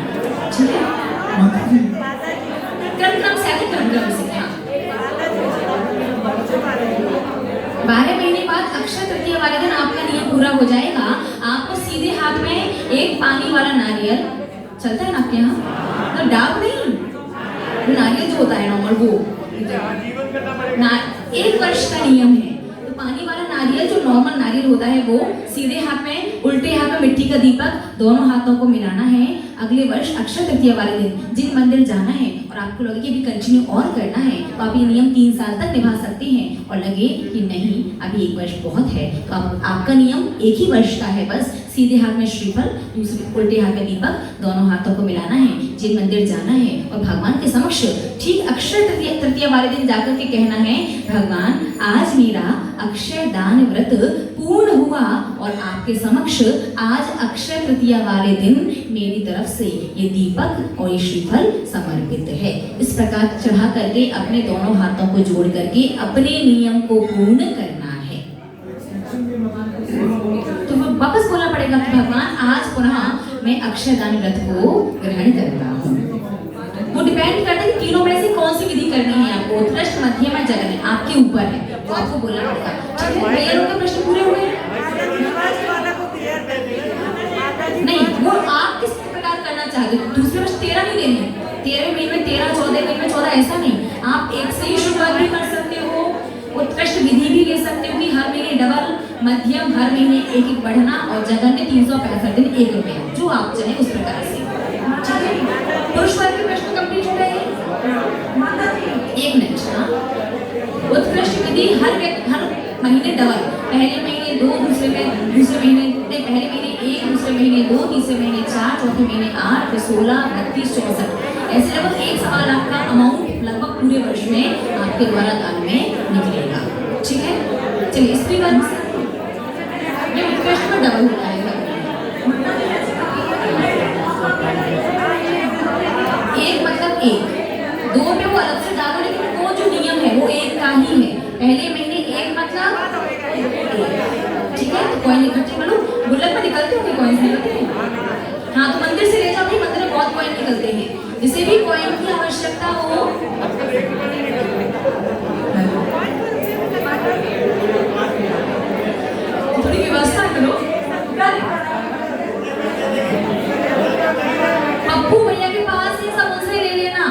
ठीक है, क्रम से आगे, क्रम से। 12 महीने बाद अक्षय तृतीया वाले दिन आपका नियम पूरा हो जाएगा। आपको सीधे हाथ में एक पानी वाला नारियल, चलता है ना आपके यहाँ, तो डाब नहीं, वो नारियल जो होता है नॉर्मल, वो 1 वर्ष का नियम है। तो पानी वाला नारियल जो नॉर्मल नारियल होता है वो सीधे हाथ में, उल्टे हाथ में मिट्टी का दीपक, दोनों हाथों को मिलाना है। अगले वर्ष अक्षय तृतीया वाले दिन जिन मंदिर जाना है और आपको लगे कि अभी कंटिन्यू और करना है, तो आप ये नियम 3 साल तक निभा सकते हैं। और लगे कि नहीं अभी 1 वर्ष बहुत है, तो आपका नियम 1 ही वर्ष का है बस। सीधे हाथ में श्रीफल, दूसरे उल्टे हाथ में दीपक, दोनों हाथों को मिलाना है, जिन मंदिर जाना है और भगवान के समक्ष ठीक अक्षय तृतीया वाले दिन जाकर के कहना है, भगवान आज मेरा अक्षय दान व्रत पूर्ण हुआ और आपके समक्ष आज अक्षय तृतीया वाले दिन मेरी तरफ से ये दीपक और ये श्रीफल समर्पित है। इस प्रकार चढ़ा करके अपने दोनों हाथों को जोड़ करके अपने नियम को पूर्ण करना है। तो वापस बोलना पड़ेगा कि भगवान आज पुनः मैं अक्षय दान व्रत को ग्रहण करता हूँ। वो डिपेंड करता है कि तीनों में से कौन सी विधि करनी है आपको, उत्कृष्ट, मध्यम या जगन, आपके ऊपर है, वो आपको बोलना पड़ेगा। ठीक है, क्लियर हो गए? प्रश्न पूरे हुए? नहीं, वो आप किस प्रकार करना चाहते हो। दूसरे वर्ष 13 नहीं देने, 13वें महीने में 13, 14वें महीने में 14, ऐसा नहीं। आप एक से ही शुरुआत भी कर सकते हो, उत्कृष्ट विधि भी ले सकते हो कि हर महीने डबल, मध्यम हर महीने 1-1 बढ़ना और जगन्य 365 दिन 1 रुपया, जो आप चाहें उस प्रकार से। ठीक है, पुरुष वर्ग के प्रश्न कंप्लीट हो गए। 1 मिनट। हाँ, उत्कृष्ट विधि हर महीने डबल, पहले महीने 2, दूसरे महीने पहले महीने 1, दूसरे महीने 2, तीसरे महीने 4, चौथे महीने 8, फिर 16, 32, 64, ऐसे लगभग 1 का अमाउंट लगभग पूरे वर्ष में आपके द्वारा दान में निकलेगा। ठीक है, चलिए स्त्री वर्ग ये उत्कृष्ट में डबल हो जाएगा। 1 मतलब 1, 2 पे वो अलग से डालो, लेकिन वो जो नियम है वो 1 का ही है। पहले महीने 1 मतलब 1। ठीक है, तो कॉइन इकट्ठे करो, गुल्लक में निकलते होंगे कॉइन निकलते हैं। हाँ, तो मंदिर से ले जाओ, भी मंदिर में बहुत कॉइन निकलते हैं, जिसे भी कॉइन की आवश्यकता हो। थोड़ी व्यवस्था करो। पप्पू भैया के पास ये सब उनसे ले लेना,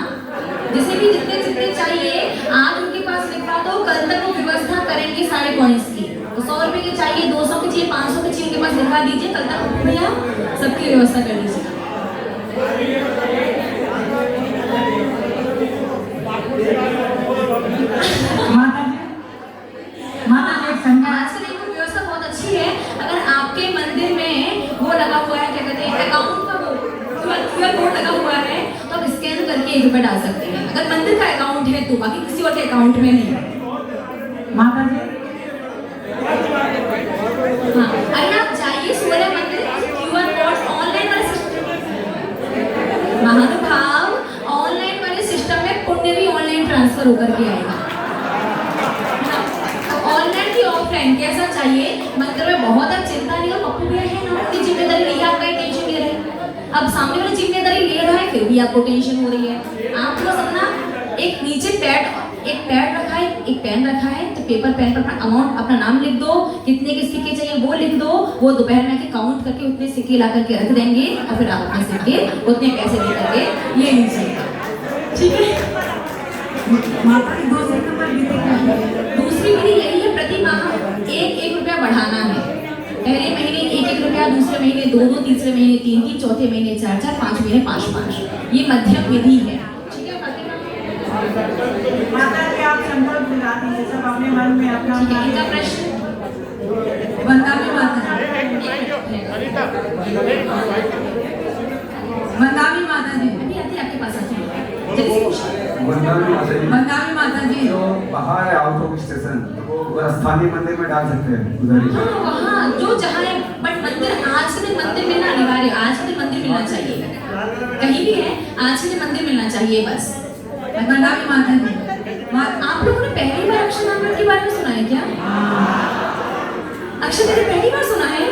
जिसे भी जितने चाहिए आज उनके पास लिखवा दो, कल तक वो व्यवस्था करेंगे सारे कॉइन्स की। तो 100 रुपए के चाहिए, 200 के चाहिए, 500 के चाहिए, उनके पास लिखवा दीजिए, कल तक पप्पू भैया सबकी व्यवस्था कर दीजिए। आजकल एक व्यवस्था बहुत अच्छी है, अगर आपके मंदिर में पर डाल सकते हैं, अगर मंदिर का अकाउंट है तो, बाकी किसी और के अकाउंट में नहीं। माता जी हाँ, अगर आप जाइए सूर्य मंदिर, QR कोड ऑनलाइन वाले सिस्टम, महानुभाव ऑनलाइन वाले सिस्टम में पुण्य भी ऑनलाइन ट्रांसफर होकर के आएगा। ऑनलाइन की ऑफलाइन कैसा चाहिए, मंदिर में बहुत अब चिंता नहीं हो, पप्पू भैया है ना, उनकी जिम्मेदारी नहीं, आपका ही टेंशन ले रहे हैं। अब सामने वाला जिम्मेदारी ले रहा है फिर भी आपको टेंशन हो रही है। आप बस अपना एक नीचे एक पैड रखा है, एक पेन रखा है, तो पेपर पेन पर अपना अमाउंट, अपना नाम लिख दो, कितने के सिक्के चाहिए वो लिख दो, वो दोपहर में आके काउंट करके उतने सिक्के ला करके रख देंगे और फिर आप अपने सिक्के उतने पैसे दे करके ले लीजिएगा, ठीक है। माता जी दूसरी विधि यही है, प्रति माह 1 रुपया बढ़ाना है। पहले महीने 1 रुपया, दूसरे महीने 2, तीसरे महीने 3, चौथे महीने 4, 5 महीने 5। ये मध्यम विधि है, ठीक है। माता जी आप संकल्प दिला दीजिए सब अपने मन में अपना। ठीक है, इनका प्रश्न वंदावी माता जी, वंदावी माता जी, अभी आते आपके पास आती है। जल्दी से पूछिए। वंदावी माता जी जो बाहर है आउट ऑफ स्टेशन, तो वो स्थानीय मंदिर में डाल सकते हैं उधर ही। हाँ, वहाँ जो जहाँ है, बट मंदिर आज के दिन मंदिर मिलना अनिवार्य, आज के दिन मंदिर मिलना चाहिए, कहीं भी है आज के दिन मंदिर मिलना चाहिए बस। वंदावी माता जी, आप लोगों ने पहली बार अक्षरधाम के बारे में सुना है क्या? अक्षरधाम पहली बार सुना है?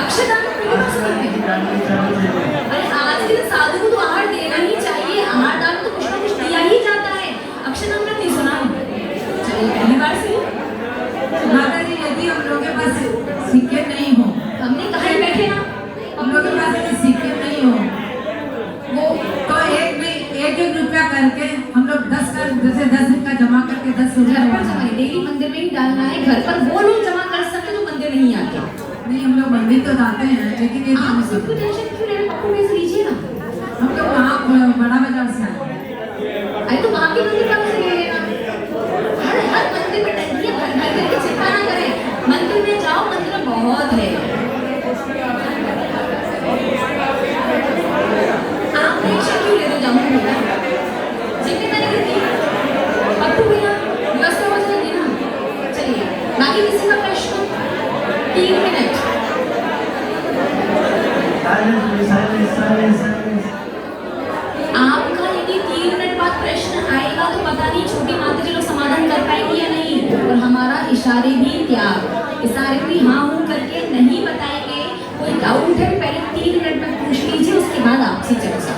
अक्षरधाम पहली बार सुना है? अरे आज के दिन साधु को तो आहार देना ही चाहिए, आहार दान तो कुछ ना कुछ दिया ही जाता है। अक्षरधाम में नहीं सुना, चलिए पहली बार से। माता जी यदि हम लोगों के पास सिक्के नहीं हो, हमने कहा ही बैठे ना, हम लोगों के पास यदि सिक्के नहीं हो वो तो एक रुपया करके हम लोग 10 का, जैसे 10 का जमा करके 10 घर पर रुपया जमा नहीं, डेली मंदिर में ही डालना है। घर पर वो लोग जमा कर सकते जो मंदिर नहीं आते। नहीं, हम लोग मंदिर तो जाते हैं लेकिन ये आप सबको टेंशन क्यों ले रहे हैं? पप्पू में से लीजिए ना। हम लोग वहाँ बड़ा बाजार से आए। अरे तो वहाँ के मंदिर कहाँ से ले लेना? हर मंदिर में टंकी है, घर घर की चिंता ना करें। मंदिर में जाओ, मंदिर में बहुत है। आप टेंशन क्यों ले रहे हो? जामुन भैया जिम्मेदारी कितनी? पप्पू भैया व्यवस्था हो जाएगी ना। चलिए, बाकी किसी का प्रश्न? 3 मिनट। आपका यदि 3 मिनट बाद प्रश्न आएगा तो पता नहीं छोटी माता जी लोग समाधान कर पाएंगे या नहीं। और हमारा इशारे भी त्याग, इशारे भी हाँ हूँ करके नहीं बताएंगे। कोई डाउट है पहले 3 मिनट में पूछ लीजिए, उसके बाद आपसे चर्चा।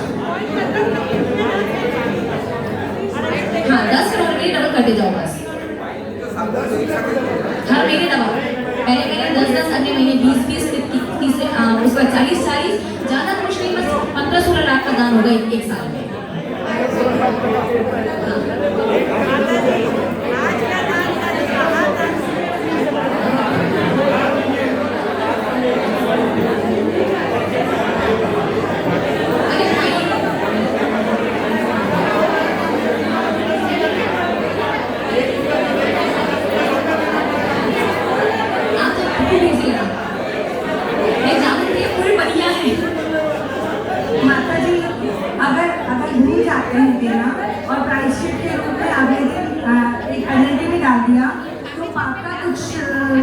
हाँ, 10 और मेरे डबल करते जाओ बस। हर महीने डबल, पहले महीने 10, अगले महीने 20, तीसरे उसका 40, ज्यादा कुछ नहीं, बस 15-16 लाख का दान होगा एक साल में। माता जी अगर भूल जाते हैं देना और प्रायश्चित के रूप में अगले दिन एक पेनल्टी भी डाल दिया तो पाप का कुछ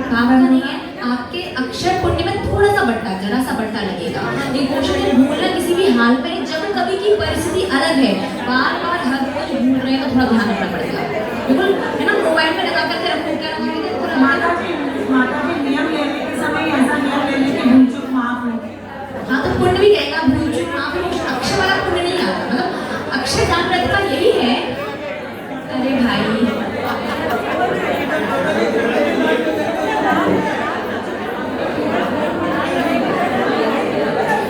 पाप का नहीं है, आपके अक्षर पुण्य में थोड़ा सा बट्टा, जरा सा बट्टा लगेगा। ये कोशिश है भूलना किसी भी हाल में, जब कभी की परिस्थिति अलग है, बार हर रोज भूल रहे हैं तो थोड़ा ध्यान रखना पड़ेगा। बिल्कुल है ना, मोबाइल में लगा करके रखो, क्या रखोगे तो माता जी नियम लेने के समय ऐसा नियम लेने की भूल चूक माफ हो। हाँ तो पुण्य भी कहेगा, भूल चूक माफ हो, अक्षर वाला पुण्य नहीं आता। मतलब अक्षर दान व्रत का यही है। अरे भाई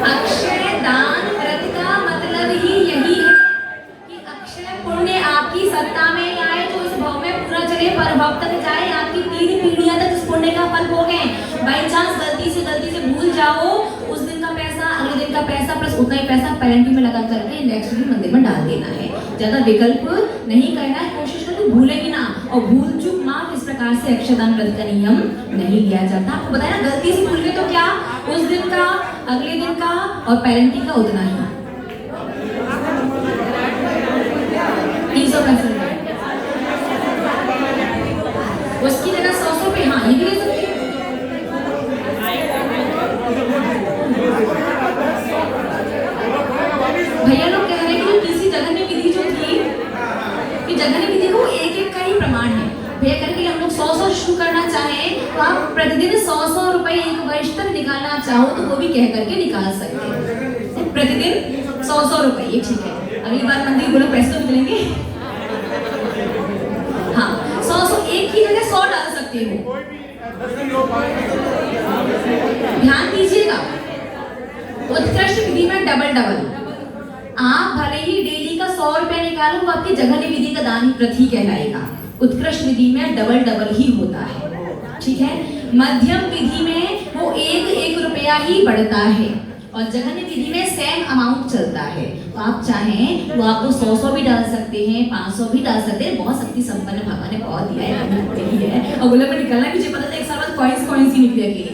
अक्षय दान व्रत का मतलब ही यही है कि अक्षय पुण्य आपकी सत्ता में आए, जो इस भाव में पूरा चले, पर भाव तक जाए, आपकी 3 पीढ़ियां तक इस पुण्य का फल भोगे। बाई चांस गलती से भूल जाओ, उस दिन का पैसा, अगले दिन का पैसा प्लस उतना ही पैसा पेरेंटी में लगा करके नेक्स्ट दिन मंदिर में डाल देना है। ज्यादा विकल्प नहीं करना है, कोशिश करो भूलेगी ना। और भूल चूक माफ इस प्रकार प्रकार से अक्षयदान व्रत का नियम नहीं लिया जाता। आपको बताया ना, गलती से भूल गए तो क्या, उस दिन का, अगले दिन का और पेरेंटिंग का उतना ही 365। उसकी जगह 100 पे, हाँ ये भी ले सकते हैं। भैया लोग कह रहे हैं कि किसी जघन्य विधि जो थी, कि जघन्य विधि को एक एक का ही प्रमाण है। भैया कह रहे हैं कि हम लोग 100 शुरू करना चाहें तो आप प्रतिदिन 100 रुपए एक वर्ष तक निकालना चाहो तो वो भी कह करके निकाल सकते हैं। प्रतिदिन 100 रुपए, ये ठीक है। अगली बार मंदिर बोलो पैसे तो मिलेंगे। हाँ 100 एक की जगह 100 डाल सकते हो। ध्यान दीजिएगा, उत्कृष्ट विधि में डबल। आप भले ही डेली का 100 रुपया निकालो तो आपकी जघन्य विधि का दान प्रति कहलाएगा। उत्कृष्ट विधि में डबल ही होता है, ठीक है। मध्यम विधि में वो एक रुपया ही बढ़ता है और जघन्य विधि में सेम अमाउंट चलता है। तो आप चाहें तो आपको 100 भी डाल सकते हैं, 500 भी डाल सकते हैं। बहुत शक्ति संपन्न भगवान ने बहुत दिया है। और गुलाब में निकलना मुझे पता था एक साल बाद कॉइन्स ही निकले अकेले।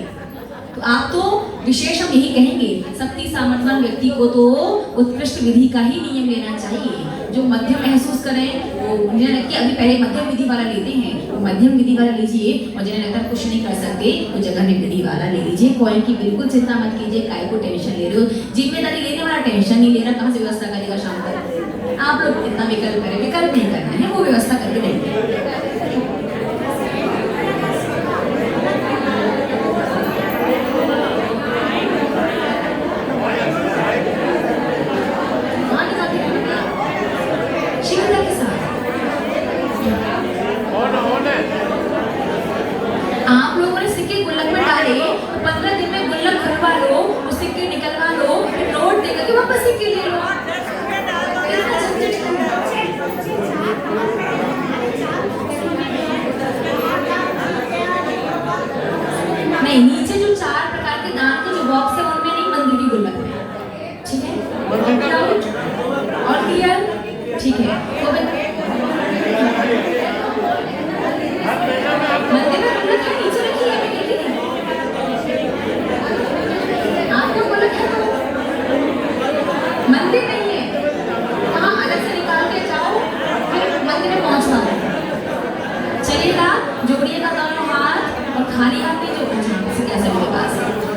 तो आप तो विशेष हम यही कहेंगे, शक्ति सामर्थ्यवान व्यक्ति को तो उत्कृष्ट विधि का ही नियम लेना चाहिए। जो मध्यम महसूस करें वो, मुझे लगता है अभी पहले मध्यम विधि वाला लेते हैं, तो मध्यम विधि वाला लीजिए। और जिन्हें लगता है कुछ नहीं कर सकते तो जघन्य विधि वाला ले लीजिए। कॉइन की बिल्कुल चिंता मत कीजिए, काय को टेंशन ले रहे हो, जिम्मेदारी लेने वाला टेंशन नहीं ले रहा, कहाँ से व्यवस्था करेगा शाम तक। आप लोग इतना विकल्प करें, विकल्प नहीं करना है, वो व्यवस्था करके देंगे। आप लोगों ने सिक्के गुल्लक में डाले तो 15 दिन में गुल्लक खुलवा लो, उस सिक्के निकलवा लो, फिर नोट देकर के वापस सिक्के ले लो। नहीं, नीचे जो 4 प्रकार के दान के जो बॉक्स है उनमें नहीं, मंदिर की गुल्लक में, ठीक है। और क्लियर, ठीक है। तो मंदिर में गुल्लक है, नीचे रखी है, आपको गुल्लक है तो मंदिर नहीं है, वहाँ अलग से निकाल के जाओ, फिर मंदिर में पहुँचवा दो। चलिएगा, जोड़िएगा दोनों हाथ और खाली हाथ में जो सिक्का मेरे पास,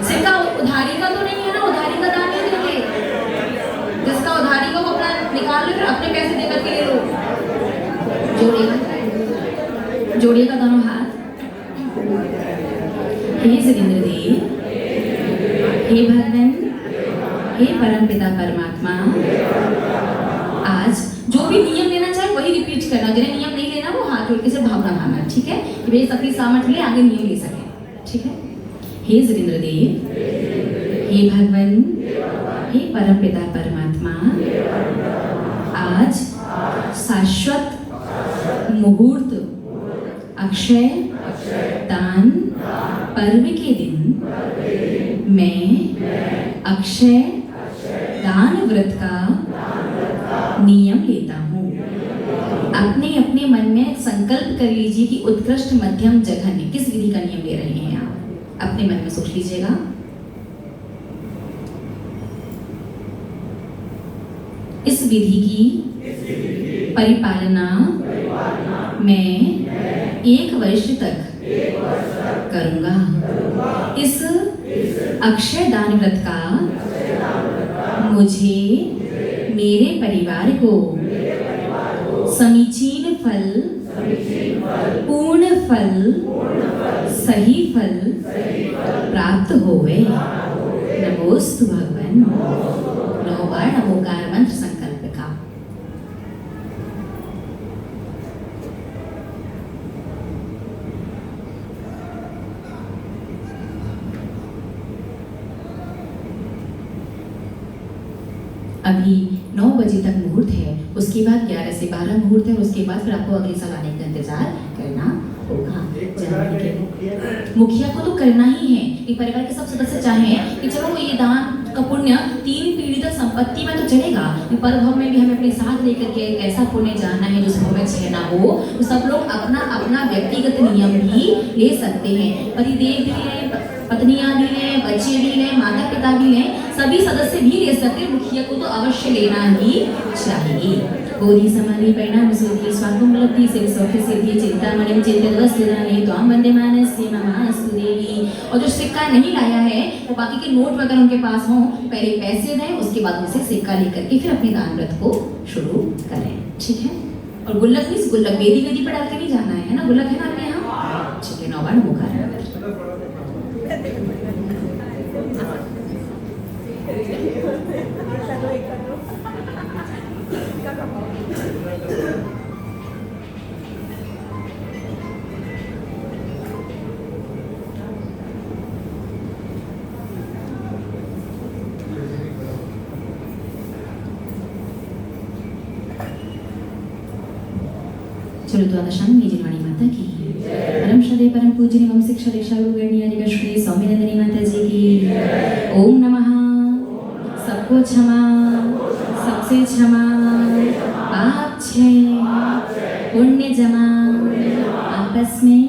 सिक्का उधारी का तो नहीं है ना, उधारी का दान नहीं देंगे। जिसका उधारी का वो अपना निकाल लो, फिर अपने पैसे देकर के ले लो। जोड़िएगा दोनों हाथ। हे जगेंद्र देव, हे भगवान, हे परम पिता परमात्मा, आज जो भी नियम लेना चाहे वही रिपीट करना, जिन्हें नियम नहीं लेना वो हाथ जोड़ के सिर्फ भावना मानना, ठीक है। कि भाई शक्ति सामर्थ्य ले आगे नियम ले सके, ठीक है। हे जगेंद्र देव, हे भगवान, हे परम पिता परमात्मा, आज शाश्वत मुहूर्त अक्षय दान पर्व के दिन मैं अक्षय दान व्रत का नियम लेता हूँ। अपने अपने मन में संकल्प कर लीजिए कि उत्कृष्ट मध्यम जघन्य किस विधि का नियम ले रहे हैं आप, अपने मन में सोच लीजिएगा। इस विधि की परिपालना मैं 1 वर्ष तक करूंगा। इस अक्षय दान व्रत का मुझे मेरे परिवार को समीचीन फल, पूर्ण फल, सही फल प्राप्त होवे। नमोस्तु भगवान। 9 बार नमोकार मंत्र संकल्प का। अभी 9 बजे तक मुहूर्त है, उसके बाद 11 से 12 मुहूर्त है, उसके बाद फिर आपको अगले साल आने का इंतजार करना होगा। मुखिया को तो करना ही है कि परिवार के सब सदस्य चाहें कि चलो वो ये दान का पुण्य 3 पीढ़ी तक संपत्ति में तो चलेगा, परभव में भी हमें अपने साथ लेकर के एक ऐसा पुण्य जानना है जो सब में छह ना हो। तो सब लोग अपना अपना व्यक्तिगत नियम भी ले सकते हैं। पतिदेव भी लें, पत्नियां भी लें, बच्चे भी लें, माता पिता भी लें, सभी सदस्य भी ले सकते हैं। मुखिया को तो अवश्य लेना ही चाहिए। गोरी समाधि परिणाम सुधि स्वात्मोपलब्धि से सौख्य सिद्धि चिंतामणि चिंतित वस्तुदाने त्वां वंदे मानस्य नमस्तु देवी। और जो सिक्का नहीं लाया है वो बाकी के नोट वगैरह उनके पास हों, पहले पैसे दें, उसके बाद उनसे सिक्का लेकर के फिर अपने दान व्रत को शुरू करें। ठीक है। और गुल्लक नहीं, गुल्लक वेदी पर डाल के नहीं जाना है ना। गुल्लक है ना आपके यहाँ? ठीक है। 9 बार मुखार चलो तो आदर्शांगी जिनवाणी माता की परम श्रद्धेय परम पूज्य एवं शिक्षा दीक्षा गुरु गणनीय श्री स्वामीनंदिनी माता जी की ओम नमः। सबको क्षमा, सबसे क्षमा, पाप क्षय, पुण्य जमा, आपस में